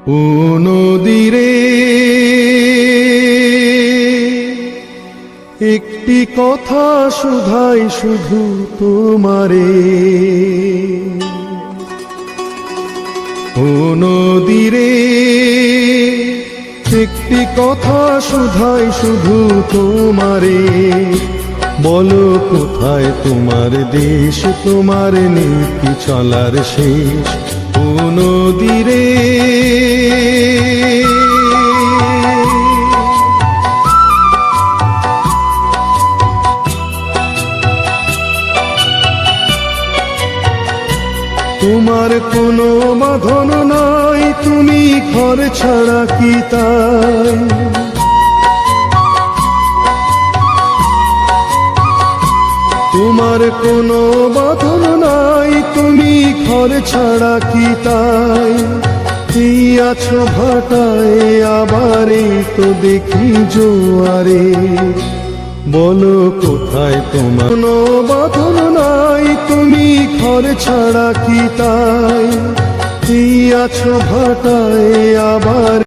ও নদীরে একটি কথা শুধাই শুধু তোমারে, ও নদীরে একটি কথা শুধাই শুধু তোমারে। বলো কোথায় তোমার দেশ, তোমার নীতি চলার শেষ, ও নদীরে। তোমার কোনো বাঁধন নাই, তুমি ঘর ছাড়া কি তাই? তোমার কোনো বাঁধন নাই, তুমি ঘর ছাড়া কি তাই? এই আছো ভাটায় আবারে তো দেখি জোয়ারে। বলো কোথায় তোমার কোনো বাঁধন নাই, তুমি ঘর ছাড়া কি তাই? এই আছো ভাটায় আবার